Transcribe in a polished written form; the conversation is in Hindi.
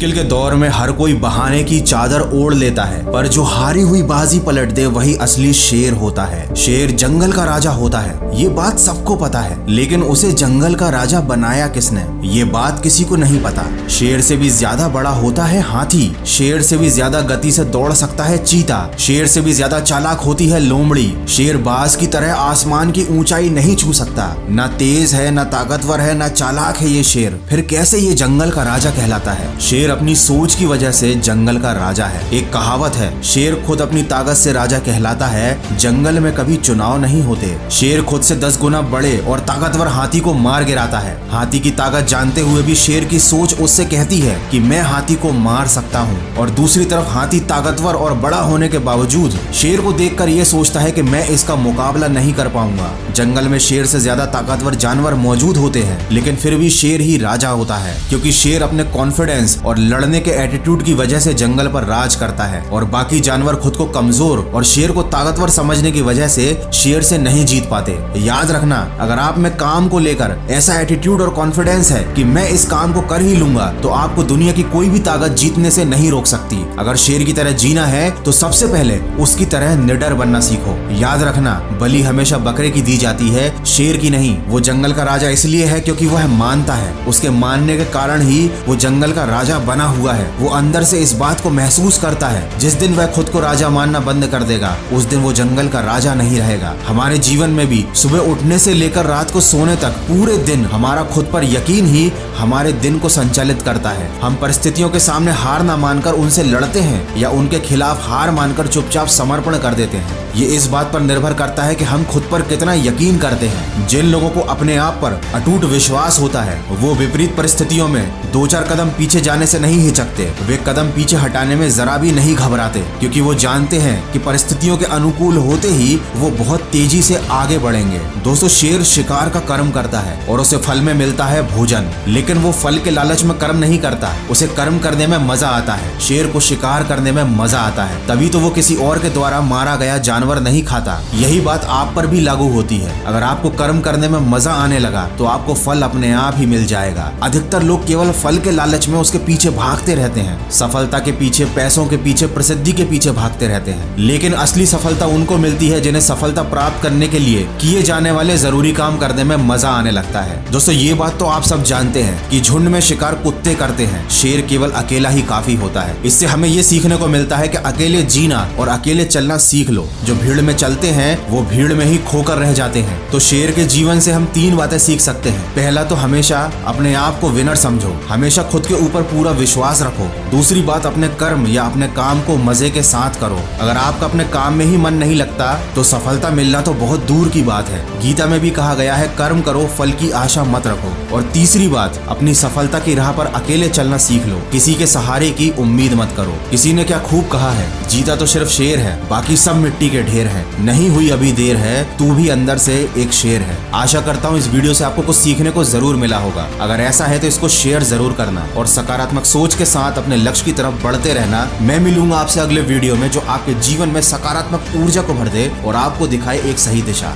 मुश्किल के दौर में हर कोई बहाने की चादर ओढ़ लेता है, पर जो हारी हुई बाजी पलट दे वही असली शेर होता है। शेर जंगल का राजा होता है, ये बात सबको पता है, लेकिन उसे जंगल का राजा बनाया किसने, ये बात किसी को नहीं पता। शेर से भी ज्यादा बड़ा होता है हाथी, शेर से भी ज्यादा गति से दौड़ सकता है चीता, शेर से भी ज्यादा चालाक होती है लोमड़ी। शेर बाज की तरह आसमान की ऊंचाई नहीं छू सकता, न तेज है, न ताकतवर है, न चालाक है ये शेर, फिर कैसे ये जंगल का राजा कहलाता है। शेर अपनी सोच की वजह से जंगल का राजा है। एक कहावत है, शेर खुद अपनी ताकत से राजा कहलाता है, जंगल में कभी चुनाव नहीं होते। शेर खुद से 10 गुना बड़े और ताकतवर हाथी को मार गिराता है। हाथी की ताकत जानते हुए भी शेर की सोच उससे कहती है कि मैं हाथी को मार सकता हूँ, और दूसरी तरफ हाथी ताकतवर और बड़ा होने के बावजूद शेर को देखकर ये सोचता है कि मैं इसका मुकाबला नहीं कर पाऊंगा। जंगल में शेर से ज्यादा ताकतवर जानवर मौजूद होते हैं, लेकिन फिर भी शेर ही राजा होता है, क्योंकि शेर अपने कॉन्फिडेंस और लड़ने के एटीट्यूड की वजह से जंगल पर राज करता है, और बाकी जानवर खुद को कमजोर और शेर को ताकतवर समझने की वजह से शेर से नहीं जीत पाते। याद रखना, अगर आप में काम को लेकर ऐसा एटीट्यूड और कॉन्फिडेंस है कि मैं इस काम को कर ही लूंगा, तो आपको दुनिया की कोई भी ताकत जीतने से नहीं रोक सकती। अगर शेर की तरह जीना है तो सबसे पहले उसकी तरह निडर बनना सीखो। याद रखना, बलि हमेशा बकरे की दी जाती है, शेर की नहीं। वो जंगल का राजा इसलिए है क्योंकि वह मानता है, उसके मानने के कारण ही वो जंगल का राजा बना हुआ है। वो अंदर से इस बात को महसूस करता है, जिस दिन वह खुद को राजा मानना बंद कर देगा उस दिन वो जंगल का राजा नहीं रहेगा। हमारे जीवन में भी सुबह उठने से लेकर रात को सोने तक पूरे दिन हमारा खुद पर यकीन ही हमारे दिन को संचालित करता है। हम परिस्थितियों के सामने हार ना मानकर उनसे लड़ते हैं या उनके खिलाफ हार मानकर चुपचाप समर्पण कर देते हैं। ये इस बात पर निर्भर करता है कि हम खुद पर कितना यकीन करते हैं। जिन लोगों को अपने आप पर अटूट विश्वास होता है वो विपरीत परिस्थितियों में 2-4 कदम पीछे जाने से नहीं हिचकते, वे कदम पीछे हटाने में जरा भी नहीं घबराते, क्योंकि वो जानते हैं कि परिस्थितियों के अनुकूल होते ही वो बहुत तेजी से आगे बढ़ेंगे। दोस्तों, शेर शिकार का कर्म करता है और उसे फल में मिलता है भोजन, लेकिन वो फल के लालच में कर्म नहीं करता, उसे कर्म करने में मजा आता है। शेर को शिकार करने में मजा आता है, तभी तो वो किसी और के द्वारा मारा गया जानवर नहीं खाता। यही बात आप पर भी लागू होती है। अगर आपको कर्म करने में मजा आने लगा तो आपको फल अपने आप ही मिल जाएगा। अधिकतर लोग केवल फल के लालच में उसके पीछे भागते रहते हैं, सफलता के पीछे, पैसों के पीछे, प्रसिद्धि के पीछे भागते रहते हैं, लेकिन असली सफलता उनको मिलती है जिन्हें सफलता प्राप्त करने के लिए किए जाने वाले जरूरी काम करने में मजा आने लगता है। दोस्तों, ये बात तो आप सब जानते हैं कि झुंड में शिकार कुत्ते करते हैं, शेर केवल अकेला ही काफी होता है। इससे हमें ये सीखने को मिलता है कि अकेले जीना और अकेले चलना सीख लो। जो भीड़ में चलते हैं वो भीड़ में ही खोकर रह जाते हैं। तो शेर के जीवन से हम 3 बातें सीख सकते हैं। पहला तो हमेशा अपने आप को विनर समझो, हमेशा खुद के ऊपर पूरा विश्वास रखो। दूसरी बात, अपने कर्म या अपने काम को मजे के साथ करो। अगर आपका अपने काम में ही मन नहीं लगता तो सफलता मिलना तो बहुत दूर की बात है। गीता में भी कहा गया है, कर्म करो, फल की आशा मत रखो। और तीसरी बात, अपनी सफलता की राह पर अकेले चलना सीख लो, किसी के सहारे की उम्मीद मत करो। किसी ने क्या खूब कहा है, जीता तो सिर्फ शेर है, बाकी सब मिट्टी के ढेर है। नहीं हुई अभी देर है, तू भी अंदर से एक शेर है। आशा करता हूँ इस वीडियो से आपको कुछ सीखने को जरूर मिला होगा। अगर ऐसा है तो इसको शेयर जरूर करना और सकारात्मक सोच के साथ अपने लक्ष्य की तरफ बढ़ते रहना। मैं मिलूंगा आपसे अगले वीडियो में जो आपके जीवन में सकारात्मक ऊर्जा को भर दे और आपको दिखाए एक सही दिशा।